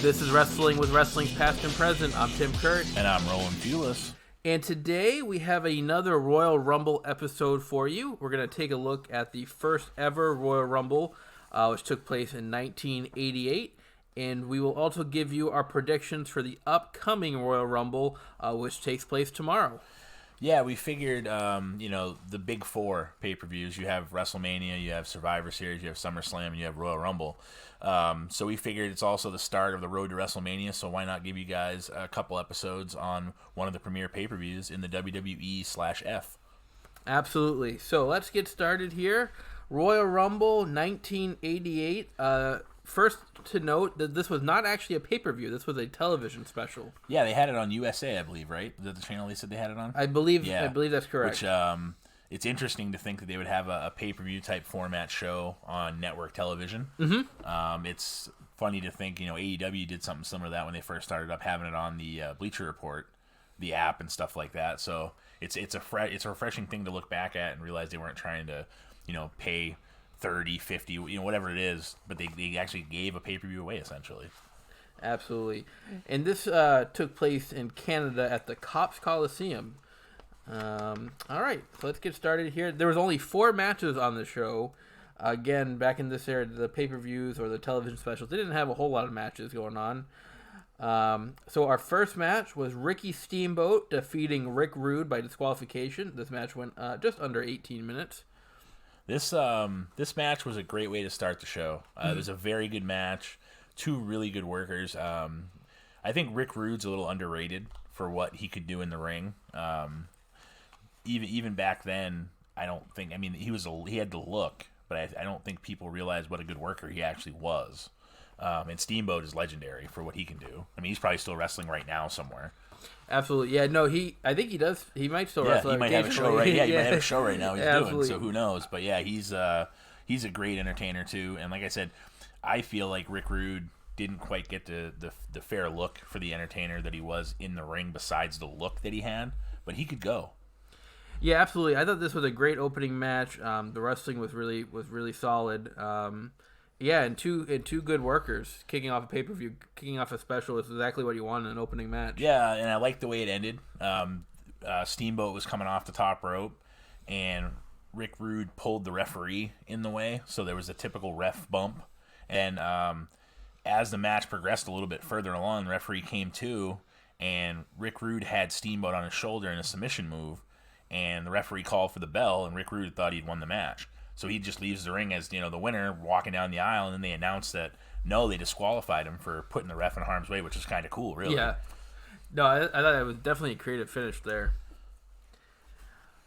This is Wrestling with Wrestling's Past and Present. I'm Tim Kurt. And I'm Roland Fulis. And today we have another Royal Rumble episode for you. We're going to take a look at the first ever Royal Rumble, which took place in 1988. And we will also give you our predictions for the upcoming Royal Rumble, which takes place tomorrow. Yeah, we figured, the big four pay-per-views. You have WrestleMania, you have Survivor Series, you have SummerSlam, and you have Royal Rumble. So we figured it's also the start of the road to WrestleMania, so why not give you guys a couple episodes on one of the premier pay-per-views in the WWE/F. Absolutely. So let's get started here. Royal Rumble 1988. First to note that this was not actually a pay-per-view. This was a television special. Yeah, they had it on USA, I believe, right? Is that the channel they said they had it on? I believe that's correct. Which, it's interesting to think that they would have a pay-per-view type format show on network television. Mm-hmm. It's funny to think, AEW did something similar to that when they first started up having it on the Bleacher Report, the app and stuff like that. So it's a refreshing thing to look back at and realize they weren't trying to, pay 30, 50, whatever it is, but they actually gave a pay-per-view away, essentially. Absolutely. And this took place in Canada at the Cops Coliseum. All right, so let's get started here. There was only 4 matches on the show. Again, back in this era, the pay-per-views or the television specials, they didn't have a whole lot of matches going on. So our first match was Ricky Steamboat defeating Rick Rude by disqualification. This match went just under 18 minutes. This match was a great way to start the show. It was a very good match. 2 really good workers. I think Rick Rude's a little underrated for what he could do in the ring. Even back then, I don't think. I mean, he had the look, but I don't think people realized what a good worker he actually was. And Steamboat is legendary for what he can do. I mean, he's probably still wrestling right now somewhere. Absolutely, yeah. No, I think he does. He might still wrestle. He might have a show right. Yeah, he might have a show right now. He's doing. Absolutely. So who knows? But yeah, he's a great entertainer too. And like I said, I feel like Rick Rude didn't quite get the fair look for the entertainer that he was in the ring. Besides the look that he had, but he could go. Yeah, absolutely. I thought this was a great opening match. The wrestling was really solid. Yeah, and two good workers kicking off a pay-per-view, kicking off a special is exactly what you want in an opening match. Yeah, and I like the way it ended. Steamboat was coming off the top rope, and Rick Rude pulled the referee in the way, so there was a typical ref bump. And as the match progressed a little bit further along, the referee came to, and Rick Rude had Steamboat on his shoulder in a submission move, and the referee called for the bell, and Rick Rude thought he'd won the match. So he just leaves the ring as, the winner walking down the aisle, and then they announce that, no, they disqualified him for putting the ref in harm's way, which is kind of cool, really. Yeah. No, I thought it was definitely a creative finish there.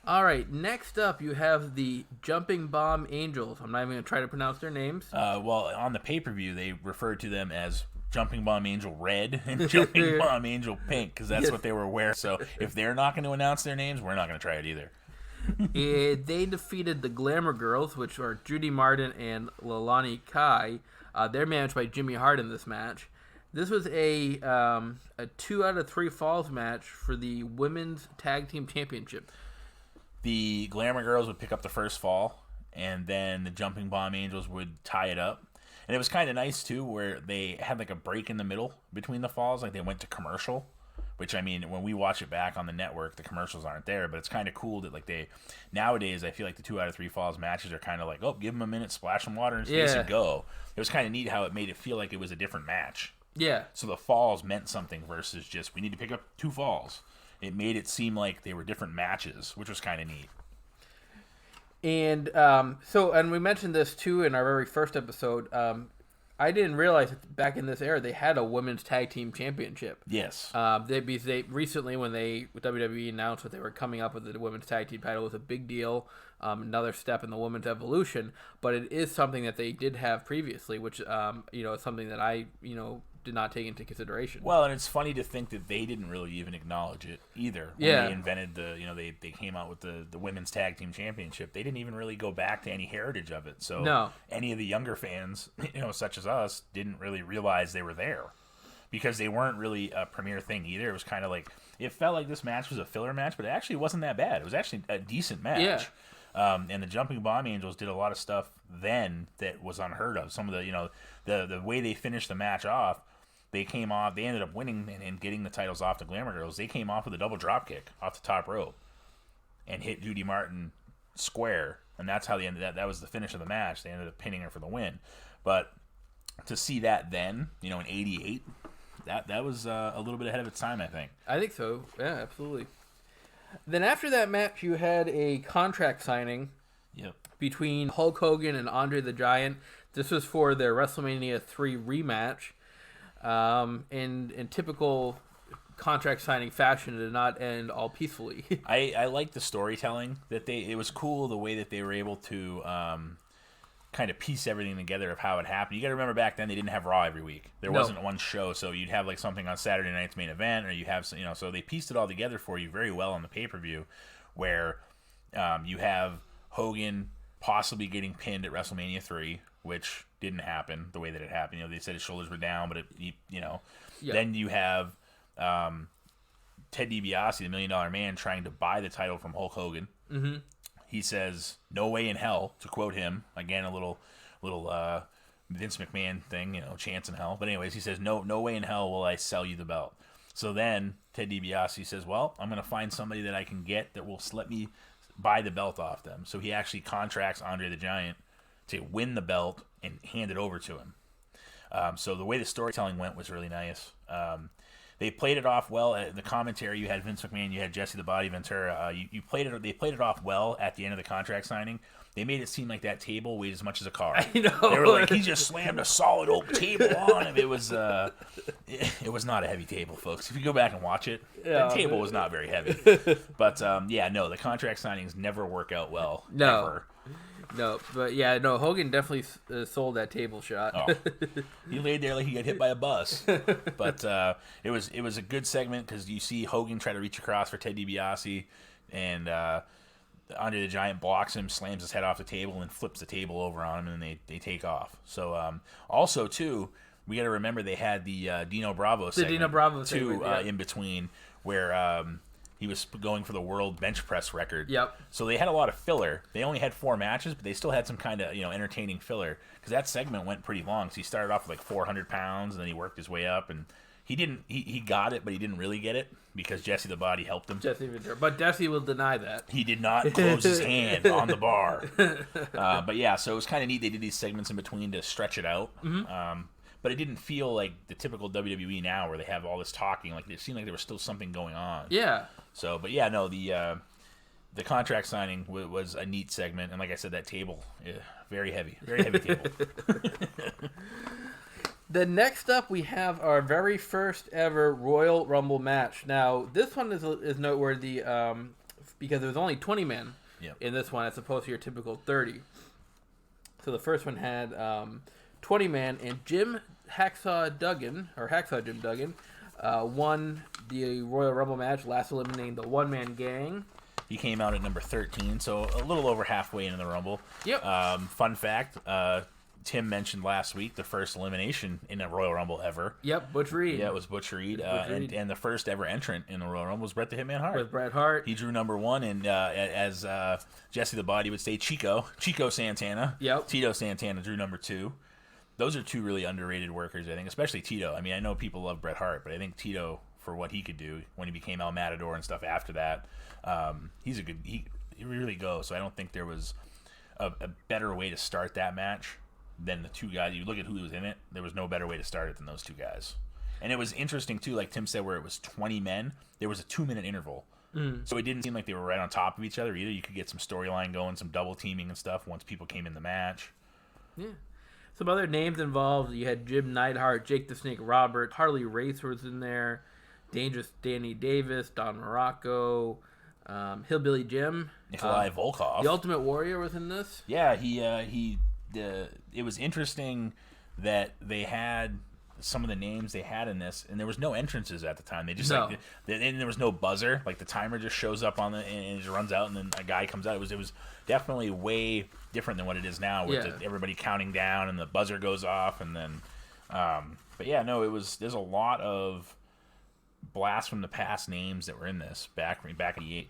All right, next up you have the Jumping Bomb Angels. I'm not even going to try to pronounce their names. Well, on the pay-per-view, they referred to them as Jumping Bomb Angel Red and Jumping Bomb Angel Pink, because that's what they were wearing. So if they're not going to announce their names, we're not going to try it either. They defeated the Glamour Girls, which are Judy Martin and Leilani Kai. They're managed by Jimmy Hart in this match. This was a 2 out of 3 falls match for the Women's Tag Team Championship. The Glamour Girls would pick up the first fall, and then the Jumping Bomb Angels would tie it up. And it was kind of nice, too, where they had like a break in the middle between the falls, like they went to commercial. Which, I mean, when we watch it back on the network, the commercials aren't there, but it's kind of cool that, like, nowadays, I feel like the 2 out of 3 falls matches are kind of like, oh, give them a minute, splash some water in his face and go. It was kind of neat how it made it feel like it was a different match. Yeah. So the falls meant something versus just, we need to pick up 2 falls. It made it seem like they were different matches, which was kind of neat. And, and we mentioned this, too, in our very first episode. I didn't realize that back in this era they had a women's tag team championship. Yes. They recently, when WWE announced that they were coming up with the women's tag team title, was a big deal. Another step in the women's evolution, but it is something that they did have previously, which is something that I did not take into consideration. Well, and it's funny to think that they didn't really even acknowledge it either. When they invented they came out with the women's tag team championship. They didn't even really go back to any heritage of it. So any of the younger fans, such as us, didn't really realize they were there because they weren't really a premier thing either. It was kind of like, it felt like this match was a filler match, but it actually wasn't that bad. It was actually a decent match. Yeah. And the Jumping Bomb Angels did a lot of stuff then that was unheard of. Some of the way they finished the match off, they came off. They ended up winning and getting the titles off the Glamour Girls. They came off with a double drop kick off the top rope and hit Judy Martin square, and that's how they ended. That was the finish of the match. They ended up pinning her for the win. But to see that then, in '88, that was a little bit ahead of its time, I think. I think so. Yeah, absolutely. Then after that match, you had a contract signing. Yep. Between Hulk Hogan and Andre the Giant. This was for their WrestleMania 3 rematch. In typical contract signing fashion, it did not end all peacefully. I like the storytelling that it was cool the way that they were able to kind of piece everything together of how it happened. You got to remember back then they didn't have Raw every week. There wasn't one show, so you'd have like something on Saturday night's main event, or you have so they pieced it all together for you very well on the pay-per-view, where you have Hogan possibly getting pinned at WrestleMania 3, which didn't happen the way that it happened. They said his shoulders were down, but Then you have Ted DiBiase, the $1 Million Man, trying to buy the title from Hulk Hogan. Mm-hmm. He says, "No way in hell," to quote him. Again, a little Vince McMahon thing, chance in hell. But anyways, he says, no way in hell will I sell you the belt. So then Ted DiBiase says, well, I'm going to find somebody that I can get that will let me buy the belt off them. So he actually contracts Andre the Giant to win the belt and hand it over to him. So the way the storytelling went was really nice. They played it off well. In the commentary, you had Vince McMahon, you had Jesse the Body Ventura. They played it off well at the end of the contract signing. They made it seem like that table weighed as much as a car. I know. They were like, he just slammed a solid oak table on him. It was not a heavy table, folks. If you go back and watch it, the table was not very heavy. But the contract signings never work out well. No. Ever. No, but Hogan definitely sold that table shot. Oh, he laid there like he got hit by a bus. But it was a good segment because you see Hogan try to reach across for Ted DiBiase, and Andre the Giant blocks him, slams his head off the table, and flips the table over on him, and they take off. So also too, we got to remember they had the Dino Bravo segment in between where. He was going for the world bench press record. Yep. So they had a lot of filler. They only had 4 matches, but they still had some kind of entertaining filler because that segment went pretty long. So he started off with like 400 pounds, and then he worked his way up, and he got it, but he didn't really get it because Jesse the Body helped him. But Jesse will deny that. He did not close his hand on the bar. But yeah, so it was kind of neat. They did these segments in between to stretch it out. Mm-hmm. But it didn't feel like the typical WWE now where they have all this talking. Like it seemed like there was still something going on. Yeah. So, but yeah, no, the contract signing was a neat segment, and like I said, that table, very heavy table. The next up, we have our very first ever Royal Rumble match. Now, this one is noteworthy because there was only 20 men in this one as opposed to your typical 30. So the first one had 20 men, and Hacksaw Jim Duggan, won the Royal Rumble match, last eliminating the one-man gang. He came out at number 13, so a little over halfway into the Rumble. Yep. Fun fact, Tim mentioned last week the first elimination in a Royal Rumble ever. Yep, Butch Reed. Yeah, it was Butch Reed. And the first ever entrant in the Royal Rumble was Bret the Hitman Hart. With Bret Hart. He drew number 1, and as Jesse the Body would say, Chico Santana. Yep. Tito Santana drew number 2. Those are 2 really underrated workers, I think, especially Tito. I mean, I know people love Bret Hart, but I think Tito, for what he could do when he became El Matador and stuff after that, he really goes. So I don't think there was a better way to start that match than the 2 guys. You look at who was in it, there was no better way to start it than those 2 guys. And it was interesting, too, like Tim said, where it was 20 men, there was a 2-minute interval. So it didn't seem like they were right on top of each other either. You could get some storyline going, some double teaming and stuff once people came in the match. Yeah. Some other names involved. You had Jim Neidhart, Jake the Snake Roberts, Harley Race was in there, Dangerous Danny Davis, Don Morocco, Hillbilly Jim, Nikolai Volkov. The Ultimate Warrior was in this. Yeah, it was interesting that they had some of the names they had in this, and there was no entrances at the time. They just and there was no buzzer. Like the timer just shows up on and it just runs out, and then a guy comes out. It was definitely way different than what it is now, where it's everybody counting down and the buzzer goes off, and then. But yeah, no, there's a lot of blast from the past names that were in this back in '88,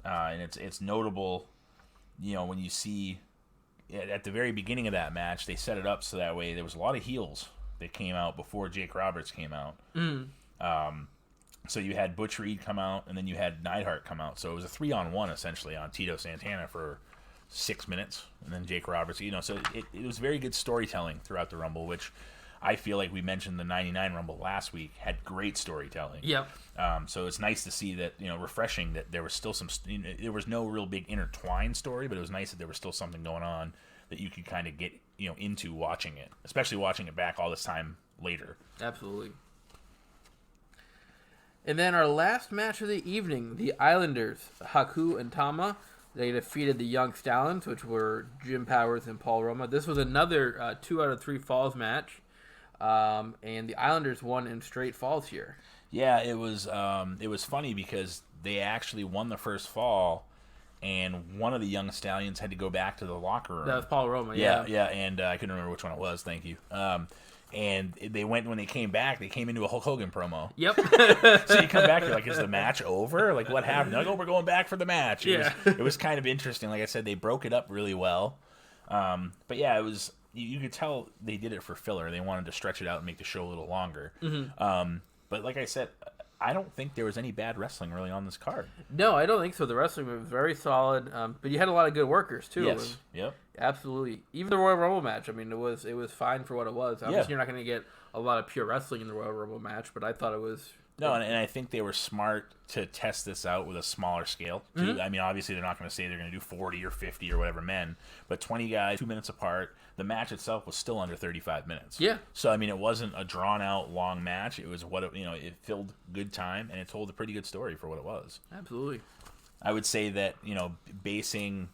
and it's notable, when you see at the very beginning of that match they set it up so that way there was a lot of heels that came out before Jake Roberts came out. So you had Butch Reed come out, and then you had Neidhart come out. So it was a 3-on-1 essentially on Tito Santana for 6 minutes, and then Jake Roberts. So it was very good storytelling throughout the Rumble, which I feel like we mentioned the '99 Rumble last week had great storytelling. Yep. So it's nice to see that, refreshing that there was still some. There was no real big intertwined story, but it was nice that there was still something going on that you could kind of get into watching it, especially watching it back all this time later. Absolutely. And then our last match of the evening, the Islanders, Haku and Tama, they defeated the Young Stallions, which were Jim Powers and Paul Roma. This was another 2 out of 3 falls match, and the Islanders won in straight falls here. Yeah, it was funny because they actually won the first fall, and one of the Young Stallions had to go back to the locker room. That was Paul Roma, yeah, and I couldn't remember which one it was. Thank you. And when they came back, they came into a Hulk Hogan promo. Yep. So you come back, you're like, is the match over? Like, what happened? Like, oh, we're going back for the match. It was kind of interesting. Like I said, they broke it up really well. But yeah, it was. You could tell they did it for filler. They wanted to stretch it out and make the show a little longer. But like I said, I don't think there was any bad wrestling really on this card. No, I don't think so. The wrestling was very solid, but you had a lot of good workers too. Yes. Yep. Absolutely. Even the Royal Rumble match. I mean, it was fine for what it was. Obviously, you're not going to get a lot of pure wrestling in the Royal Rumble match, but I thought it was. No, and I think they were smart to test this out with a smaller scale, too. I mean, obviously, they're not going to say they're going to do 40 or 50 or whatever men, but 20 guys, 2 minutes apart. The match itself was still under 35 minutes. Yeah. So, I mean, it wasn't a drawn-out, long match. It was it filled good time, and it told a pretty good story for what it was. Absolutely. I would say that, basing...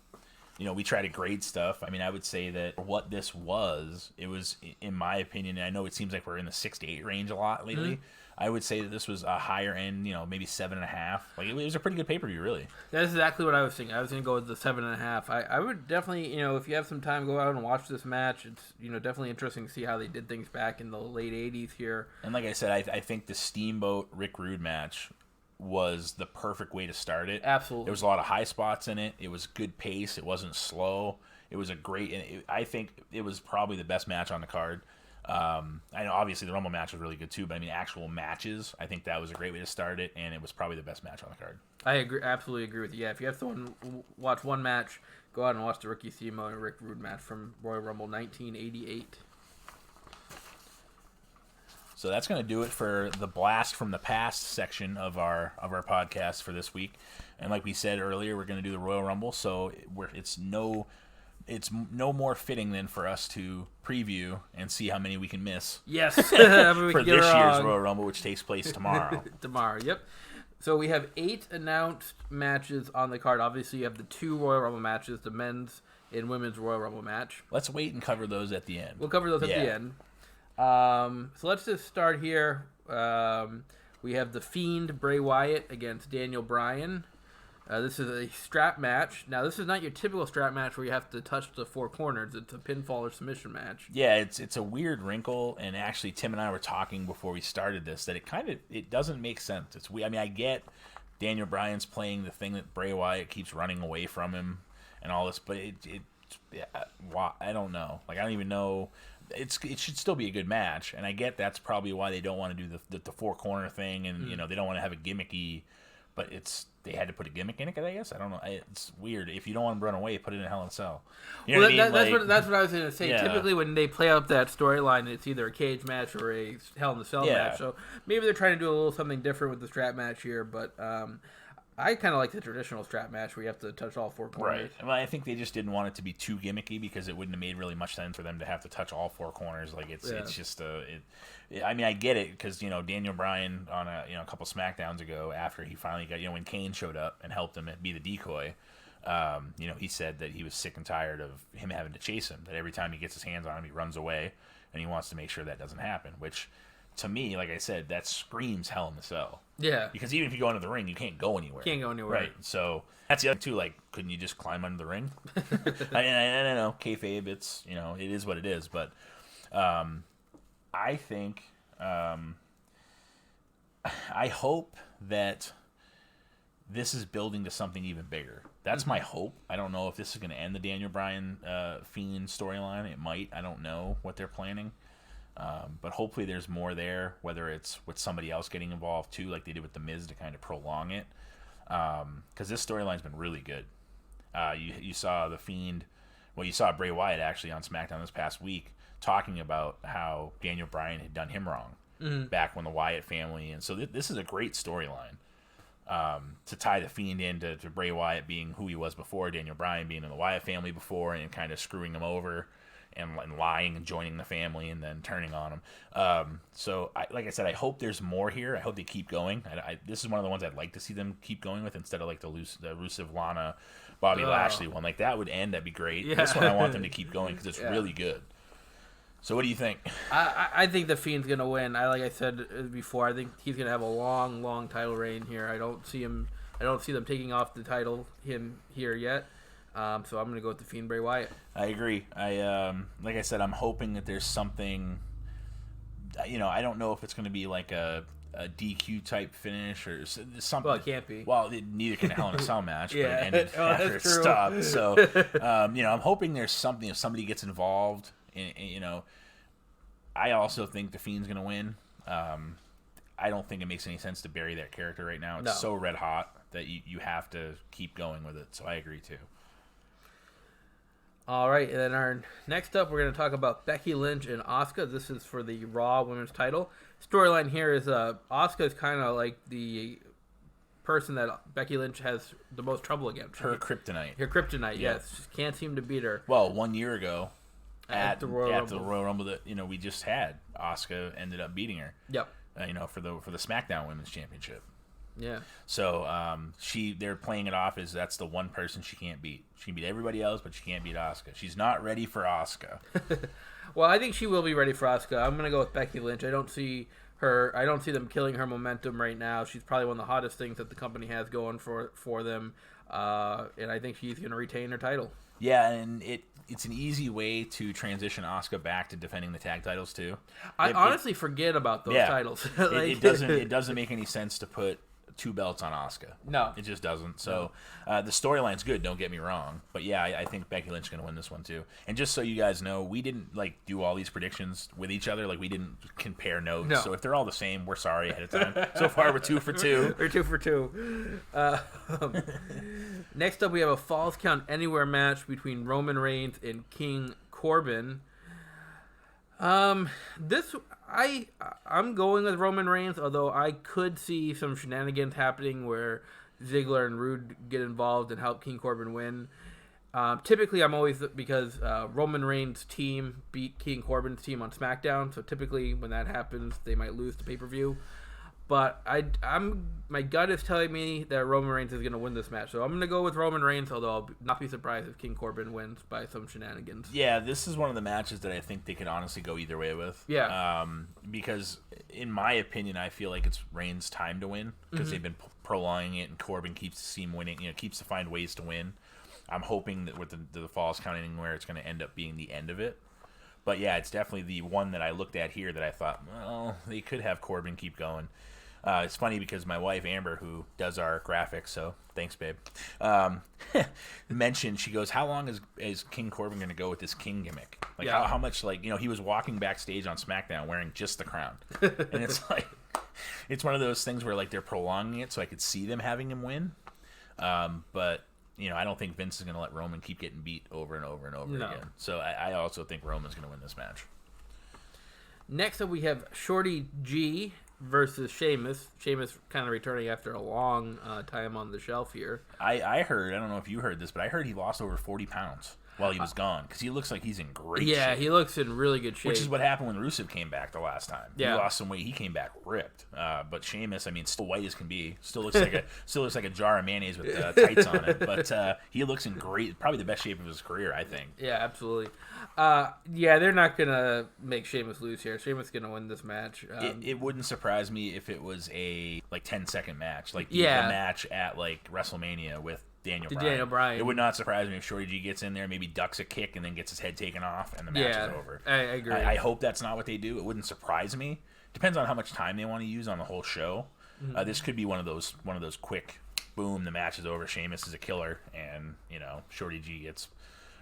we try to grade stuff. I mean, I would say that what this was, it was, in my opinion, and I know it seems like we're in the 6 to 8 range a lot lately. I would say that this was a higher end, maybe 7.5. Like, it was a pretty good pay-per-view, really. That's exactly what I was thinking. I was going to go with the 7.5. I would definitely, if you have some time, go out and watch this match. It's, definitely interesting to see how they did things back in the late 80s here. And like I said, I think the Steamboat Rick Rude match was the perfect way to start it. Absolutely. There was a lot of high spots in it. It was good pace. It wasn't slow. It was a great... I think it was probably the best match on the card. I know obviously the Rumble match was really good too, but I mean actual matches, I think that was a great way to start it, and it was probably the best match on the card. I absolutely agree with you. Yeah, if you have to watch one match, go out and watch the Ricky Steamboat and Rick Rude match from Royal Rumble 1988. So that's going to do it for the blast from the past section of our podcast for this week. And like we said earlier, we're going to do the Royal Rumble, so it's no more fitting than for us to preview and see how many we can miss. Yes. For this year's Royal Rumble, which takes place tomorrow. Yep. So we have 8 announced matches on the card. Obviously, you have the 2 Royal Rumble matches, the men's and women's Royal Rumble match. Let's wait and cover those at the end. We'll cover those at the end. So let's just start here. We have the Fiend, Bray Wyatt, against Daniel Bryan. This is a strap match. Now, this is not your typical strap match where you have to touch the 4 corners. It's a pinfall or submission match. Yeah, it's a weird wrinkle, and actually Tim and I were talking before we started this that it doesn't make sense. It's weird. I mean, I get Daniel Bryan's playing the thing that Bray Wyatt keeps running away from him and all this, but I don't know. Like, I don't even know. It should still be a good match, and I get that's probably why they don't want to do the 4 corner thing, and they don't want to have a gimmicky. But they had to put a gimmick in it, I guess. I don't know. It's weird. If you don't want to run away, put it in Hell in a Cell. You know what I mean? That's what I was going to say. Yeah. Typically, when they play up that storyline, it's either a cage match or a Hell in a Cell match. So maybe they're trying to do a little something different with the strap match here. But I kind of like the traditional strap match where you have to touch all 4 corners. Right. Well, I think they just didn't want it to be too gimmicky because it wouldn't have made really much sense for them to have to touch all 4 corners. Like it's just I mean, I get it because Daniel Bryan on a couple SmackDowns ago after he finally got when Kane showed up and helped him be the decoy. He said that he was sick and tired of him having to chase him. That every time he gets his hands on him, he runs away, and he wants to make sure that doesn't happen. Which, to me, like I said, that screams Hell in a Cell. Yeah. Because even if you go into the ring, you can't go anywhere. Can't go anywhere. Right. So that's the other too. Like, couldn't you just climb under the ring? I don't know. Kayfabe. It's it is what it is. But I think I hope that this is building to something even bigger. That's my hope. I don't know if this is going to end the Daniel Bryan Fiend storyline. It might. I don't know what they're planning. But hopefully there's more there, whether it's with somebody else getting involved too, like they did with The Miz to kind of prolong it. Because this storyline's been really good. You saw the Fiend, well, you saw Bray Wyatt actually on SmackDown this past week talking about how Daniel Bryan had done him wrong back when the Wyatt family, and so this is a great storyline to tie the Fiend into Bray Wyatt being who he was before, Daniel Bryan being in the Wyatt family before, and kind of screwing him over. And lying and joining the family and then turning on them. So, like I said, I hope there's more here. I hope they keep going. This is one of the ones I'd like to see them keep going with instead of like the Rusev Lana, Bobby Lashley one. Like that would end. That'd be great. Yeah. This one I want them to keep going because it's really good. So what do you think? I think the Fiend's gonna win. Like I said before, I think he's gonna have a long title reign here. I don't see them taking off the title here yet. So I'm gonna go with the Fiend, Bray Wyatt. I agree. Like I said, I'm hoping that there's something. I don't know if it's gonna be like a DQ type finish or something. Well, it can't be. Well, neither can a Hell in a Cell match, yeah. but it ended after it stopped. So, I'm hoping there's something if somebody gets involved. I also think the Fiend's gonna win. I don't think it makes any sense to bury that character right now. It's so red hot that you have to keep going with it. So I agree too. All right, and then our next up, we're going to talk about Becky Lynch and Asuka. This is for the Raw Women's title. Storyline here is Asuka is kind of like the person that Becky Lynch has the most trouble against. Her kryptonite. Her kryptonite, yes. Just can't seem to beat her. Well, 1 year ago at the Royal Rumble that we just had, Asuka ended up beating her. Yep. For the SmackDown Women's Championship. Yeah. So they're playing it off as that's the one person she can't beat. She can beat everybody else, but she can't beat Asuka. She's not ready for Asuka. Well, I think she will be ready for Asuka. I'm gonna go with Becky Lynch. I don't see them killing her momentum right now. She's probably one of the hottest things that the company has going for them, and I think she's gonna retain her title. Yeah, and it's an easy way to transition Asuka back to defending the tag titles too. I honestly forget about those titles. It doesn't make any sense to put 2 belts on Asuka. No. It just doesn't. So the storyline's good, don't get me wrong. But yeah, I think Becky Lynch is going to win this one too. And just so you guys know, we didn't do all these predictions with each other. We didn't compare notes. No. So if they're all the same, we're sorry ahead of time. So far, we're 2 for 2. We're 2 for 2. Next up, we have a Falls Count Anywhere match between Roman Reigns and King Corbin. I'm going with Roman Reigns, although I could see some shenanigans happening where Ziggler and Rude get involved and help King Corbin win. Typically, I'm always because Roman Reigns' team beat King Corbin's team on SmackDown, so typically when that happens, they might lose the pay-per-view. But my gut is telling me that Roman Reigns is going to win this match. So I'm going to go with Roman Reigns, although I'll not be surprised if King Corbin wins by some shenanigans. Yeah, this is one of the matches that I think they could honestly go either way with. Yeah. Because in my opinion, I feel like it's Reigns' time to win because they've been prolonging it, and Corbin keeps to seem winning. Keeps to find ways to win. I'm hoping that with the Falls Count Anywhere, it's going to end up being the end of it. But yeah, it's definitely the one that I looked at here that I thought, well, they could have Corbin keep going. It's funny because my wife, Amber, who does our graphics, so thanks, babe, mentioned, she goes, how long is King Corbin going to go with this King gimmick? How much, he was walking backstage on SmackDown wearing just the crown. And it's it's one of those things where, they're prolonging it so I could see them having him win. But, I don't think Vince is going to let Roman keep getting beat over and over and over again. So I also think Roman's going to win this match. Next up, we have Shorty G versus Sheamus. Sheamus kind of returning after a long time on the shelf here. I heard, I don't know if you heard this, but I heard he lost over 40 pounds while he was gone because he looks like he's in great shape. Yeah, he looks in really good shape. Which is what happened when Rusev came back the last time. Yeah. He lost some weight. He came back ripped. But Sheamus, still white as can be. Still looks like a jar of mayonnaise with tights on it. But he looks in probably the best shape of his career, I think. Yeah, absolutely. They're not going to make Sheamus lose here. Sheamus is going to win this match. It wouldn't surprise me if it was a 10-second match. The match at WrestleMania with Daniel Bryan. It would not surprise me if Shorty G gets in there, maybe ducks a kick, and then gets his head taken off, and the match is over. I agree. I hope that's not what they do. It wouldn't surprise me. Depends on how much time they want to use on the whole show. Mm-hmm. This could be one of those quick, boom, the match is over. Sheamus is a killer, and Shorty G gets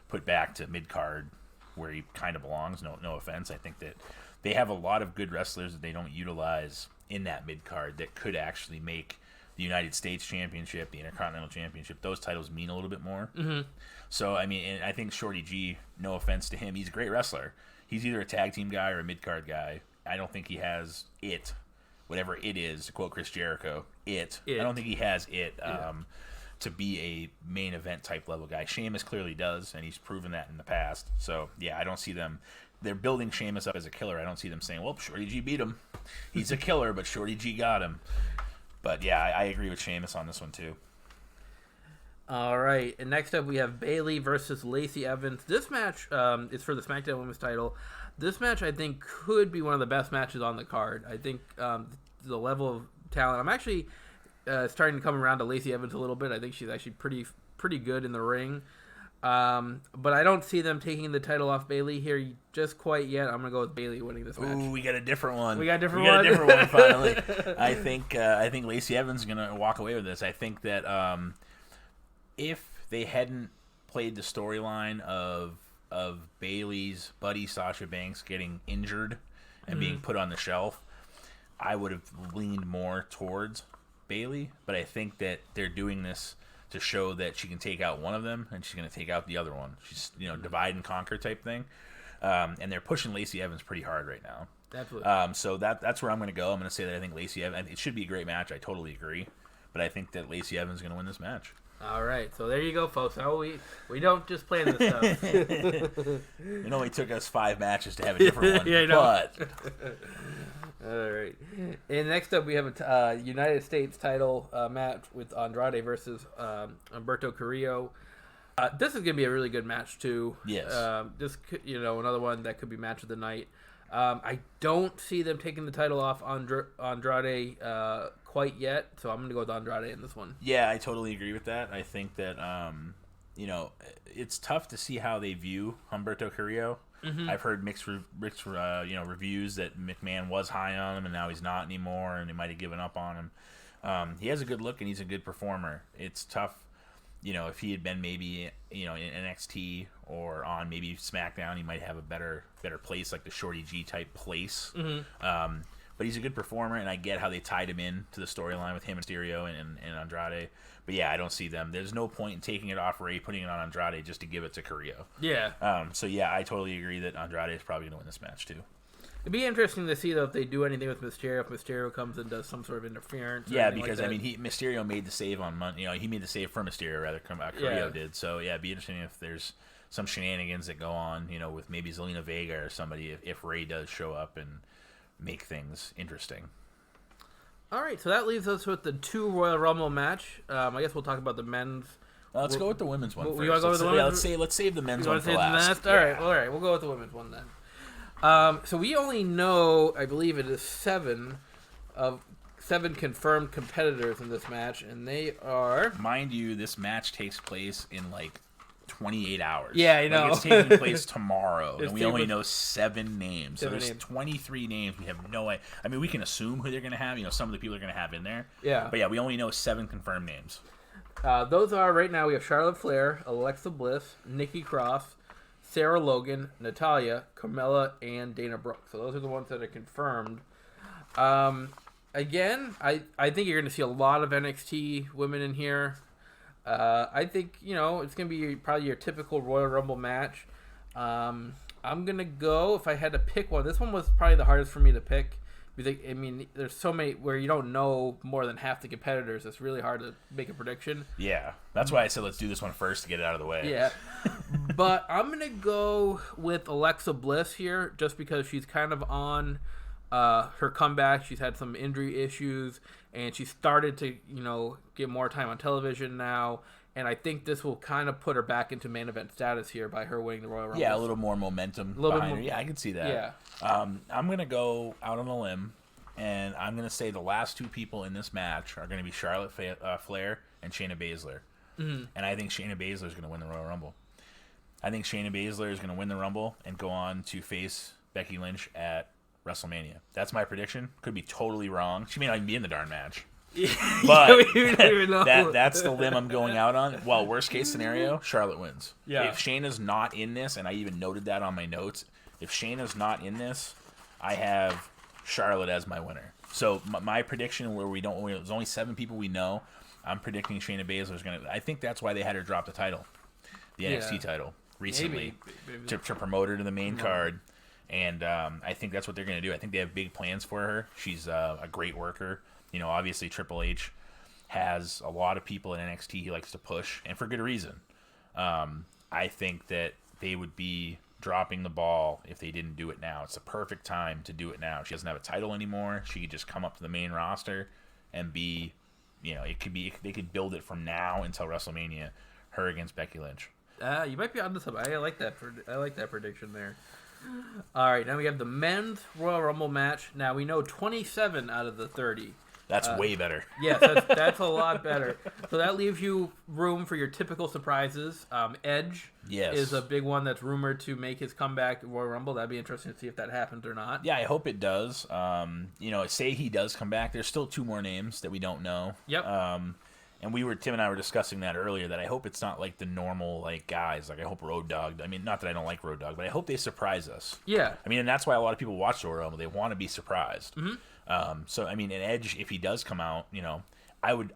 put back to mid card where he kind of belongs. No offense. I think that they have a lot of good wrestlers that they don't utilize in that mid card that could actually make the United States Championship, the Intercontinental Championship, those titles mean a little bit more. Mm-hmm. So, I mean, and I think Shorty G, no offense to him, he's a great wrestler. He's either a tag team guy or a mid card guy. I don't think he has it, whatever it is, to quote Chris Jericho, it. I don't think he has it to be a main event type level guy. Sheamus clearly does, and he's proven that in the past. So, yeah, I don't see them. They're building Sheamus up as a killer. I don't see them saying, well, Shorty G beat him. He's a killer, but Shorty G got him. But, yeah, I agree with Sheamus on this one, too. All right, and next up we have Bayley versus Lacey Evans. This match is for the SmackDown Women's title. This match, I think, could be one of the best matches on the card. I think the level of talent. I'm actually starting to come around to Lacey Evans a little bit. I think she's actually pretty good in the ring. But I don't see them taking the title off Bayley here just quite yet. I'm gonna go with Bayley winning this match. Ooh, we got a different one. We got a different one finally. I think Lacey Evans is gonna walk away with this. I think that if they hadn't played the storyline of Bayley's buddy Sasha Banks getting injured and being put on the shelf, I would have leaned more towards Bayley. But I think that they're doing this to show that she can take out one of them and she's going to take out the other one. She's, divide and conquer type thing. And they're pushing Lacey Evans pretty hard right now. Absolutely. So that's where I'm going to go. I'm going to say that I think Lacey Evans, it should be a great match. I totally agree. But I think that Lacey Evans is going to win this match. All right, so there you go, folks. How we don't just plan this stuff. It only took us 5 matches to have a different one. Yeah, I know. But all right, and next up we have a United States title match with Andrade versus Humberto Carrillo. This is gonna be a really good match too. Yes. Another one that could be match of the night. I don't see them taking the title off Andrade quite yet, so I'm going to go with Andrade in this one. Yeah, I totally agree with that. I think that, it's tough to see how they view Humberto Carrillo. Mm-hmm. I've heard mixed reviews that McMahon was high on him and now he's not anymore, and they might have given up on him. He has a good look and he's a good performer. It's tough. If he had been maybe, in NXT or on maybe SmackDown, he might have a better place, like the Shorty G type place. Mm-hmm. But he's a good performer, and I get how they tied him in to the storyline with him, Mysterio, and Andrade. But yeah, I don't see them. There's no point in taking it off Ray, putting it on Andrade just to give it to Carrillo. Yeah. So yeah, I totally agree that Andrade is probably going to win this match too. It'd be interesting to see, though, if they do anything with Mysterio, if Mysterio comes and does some sort of interference. Yeah, because, Mysterio made the save on Monday. He made the save for Mysterio, rather, Carrillo did. So, yeah, it'd be interesting if there's some shenanigans that go on, with maybe Zelina Vega or somebody, if Ray does show up and make things interesting. All right, so that leaves us with the 2 Royal Rumble match. I guess we'll talk about the men's. Let's go with the women's one first. You want to go with the women's? Yeah, let's save the men's one for last. All right, we'll go with the women's one then. So we only know, I believe it is 7 confirmed competitors in this match, and they are... Mind you, this match takes place in 28 hours. Yeah, I know. It's taking place tomorrow, and we only know 7 names. So there's 23 names. We have no idea. I mean, we can assume who they're going to have. Some of the people are going to have in there. Yeah. But yeah, we only know 7 confirmed names. Those are, right now, we have Charlotte Flair, Alexa Bliss, Nikki Cross, Sarah Logan, Natalya, Carmella, and Dana Brooke. So those are the ones that are confirmed. Again, I think you're going to see a lot of NXT women in here. I think, it's going to be probably your typical Royal Rumble match. I'm going to go, if I had to pick one, this one was probably the hardest for me to pick. Because, there's so many where you don't know more than half the competitors. It's really hard to make a prediction. Yeah, that's why I said let's do this one first to get it out of the way. Yeah, but I'm going to go with Alexa Bliss here just because she's kind of on her comeback. She's had some injury issues, and she started to, get more time on television now. And I think this will kind of put her back into main event status here by her winning the Royal Rumble. Yeah, a little more momentum behind her. Yeah, I can see that. Yeah. I'm going to go out on a limb, and I'm going to say the last 2 people in this match are going to be Charlotte Flair and Shayna Baszler. Mm-hmm. And I think Shayna Baszler is going to win the Royal Rumble. I think Shayna Baszler is going to win the Rumble and go on to face Becky Lynch at WrestleMania. That's my prediction. Could be totally wrong. She may not even be in the darn match. But that's the limb I'm going out on. Well, worst case scenario, Charlotte wins. Yeah. If Shayna's not in this, and I even noted that on my notes, if Shayna's not in this, I have Charlotte as my winner. So my prediction, where there's only 7 people we know, I'm predicting Shayna Baszler's going to... I think that's why they had her drop the title, the NXT title, recently, maybe. To promote her to the main card. And I think that's what they're going to do. I think they have big plans for her. She's a great worker. Obviously Triple H has a lot of people in NXT he likes to push, and for good reason. I think that they would be dropping the ball if they didn't do it now. It's the perfect time to do it now. She doesn't have a title anymore. She could just come up to the main roster and be, they could build it from now until WrestleMania, her against Becky Lynch. You might be onto something. I like that prediction there. All right, now we have the men's Royal Rumble match. Now we know 27 out of the 30. That's way better. Yes, that's a lot better. So that leaves you room for your typical surprises. Edge is a big one that's rumored to make his comeback at Royal Rumble. That'd be interesting to see if that happens or not. Yeah, I hope it does. Say he does come back. There's still 2 more names that we don't know. Yep. And Tim and I were discussing that earlier, that I hope it's not like the normal guys. I hope Road Dogg. I mean, not that I don't like Road Dogg, but I hope they surprise us. Yeah. I mean, and that's why a lot of people watch the Royal Rumble. They want to be surprised. Mm-hmm. An Edge, if he does come out, I would,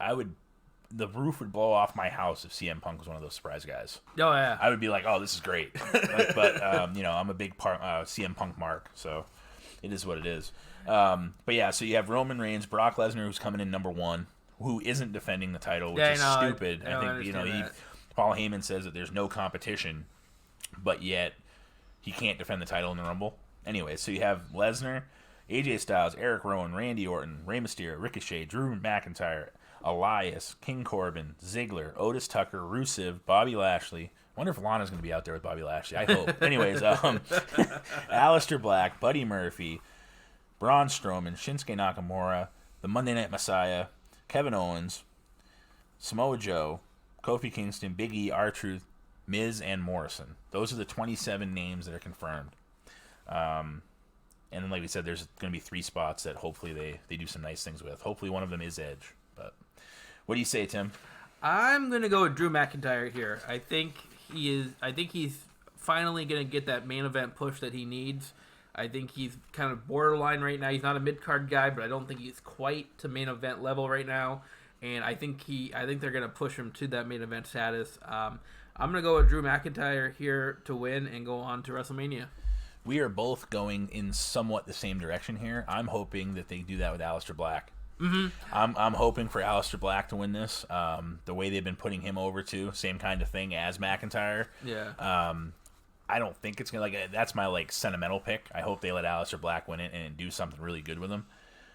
the roof would blow off my house if CM Punk was one of those surprise guys. Oh yeah. I would be like, oh, this is great. I'm a big CM Punk mark, so it is what it is. So you have Roman Reigns, Brock Lesnar, who's coming in number 1, who isn't defending the title, which is stupid. I think Paul Heyman says that there's no competition, but yet he can't defend the title in the Rumble. Anyway, so you have Lesnar, AJ Styles, Eric Rowan, Randy Orton, Rey Mysterio, Ricochet, Drew McIntyre, Elias, King Corbin, Ziggler, Otis Tucker, Rusev, Bobby Lashley. Wonder if Lana's going to be out there with Bobby Lashley. I hope. Anyways, Aleister Black, Buddy Murphy, Braun Strowman, Shinsuke Nakamura, the Monday Night Messiah, Kevin Owens, Samoa Joe, Kofi Kingston, Big E, R-Truth, Miz, and Morrison. Those are the 27 names that are confirmed. And then, like we said, there's going to be 3 spots that hopefully they do some nice things with. Hopefully one of them is Edge. But what do you say, Tim? I'm going to go with Drew McIntyre here. I think he's finally going to get that main event push that he needs. I think he's kind of borderline right now. He's not a mid-card guy, but I don't think he's quite to main event level right now. And I think they're going to push him to that main event status. I'm going to go with Drew McIntyre here to win and go on to WrestleMania. We are both going in somewhat the same direction here. I'm hoping that they do that with Aleister Black. Mm-hmm. I'm hoping for Aleister Black to win this. The way they've been putting him over too, same kind of thing as McIntyre. Yeah. I don't think it's gonna that's my sentimental pick. I hope they let Aleister Black win it and do something really good with him.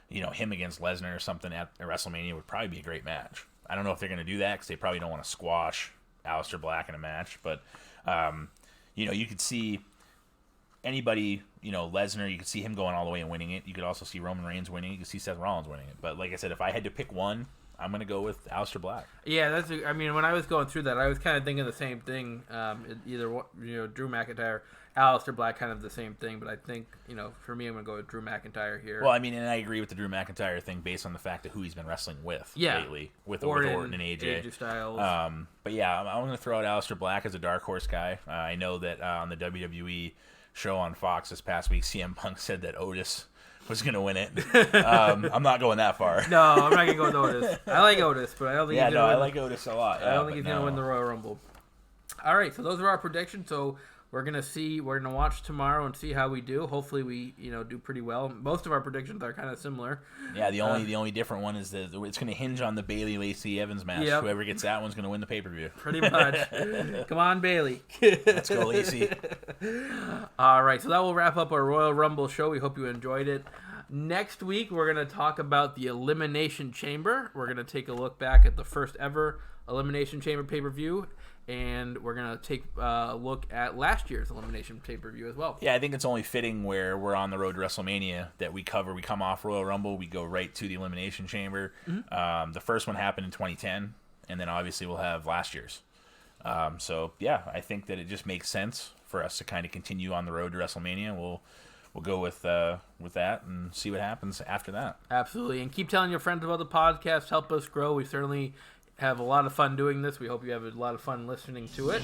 Him against Lesnar or something at WrestleMania would probably be a great match. I don't know if they're gonna do that because they probably don't want to squash Aleister Black in a match, but you could see anybody, Lesnar, you could see him going all the way and winning it. You could also see Roman Reigns winning it. You could see Seth Rollins winning it. But like I said, if I had to pick one, I'm going to go with Aleister Black. Yeah, when I was going through that, I was kind of thinking the same thing. Either Drew McIntyre, Aleister Black, kind of the same thing. But I think, for me, I'm going to go with Drew McIntyre here. Well, and I agree with the Drew McIntyre thing based on the fact of who he's been wrestling with lately, with Orton and AJ Styles. But yeah, I'm going to throw out Aleister Black as a dark horse guy. I know that on the WWE show on Fox this past week, CM Punk said that Otis was going to win it. I'm not going that far. No, I'm not going to go with Otis. I like Otis, but I don't think he's going to win. I like Otis a lot. I don't think he's going to win the Royal Rumble. All right, so those are our predictions. So we're going to watch tomorrow and see how we do. Hopefully we, do pretty well. Most of our predictions are kind of similar. Yeah, the only different one is that it's going to hinge on the Bayley Lacey Evans match. Yep. Whoever gets that one's going to win the pay-per-view. Pretty much. Come on, Bayley. Let's go, Lacey. All right, so that will wrap up our Royal Rumble show. We hope you enjoyed it. Next week, we're going to talk about the Elimination Chamber. We're going to take a look back at the first ever Elimination Chamber pay-per-view. And we're going to take a look at last year's Elimination pay-per-view as well. Yeah, I think it's only fitting where we're on the road to WrestleMania that we come off Royal Rumble, we go right to the Elimination Chamber. Mm-hmm. The first one happened in 2010, and then obviously we'll have last year's. So, yeah, I think that it just makes sense for us to kind of continue on the road to WrestleMania. We'll go with that and see what happens after that. Absolutely. And keep telling your friends about the podcast. Help us grow. We certainly have a lot of fun doing this. We hope you have a lot of fun listening to it.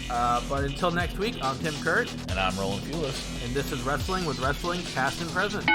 But until next week, I'm Tim Kurt. And I'm Roland Pulis. And this is Wrestling with Wrestling Past and Present.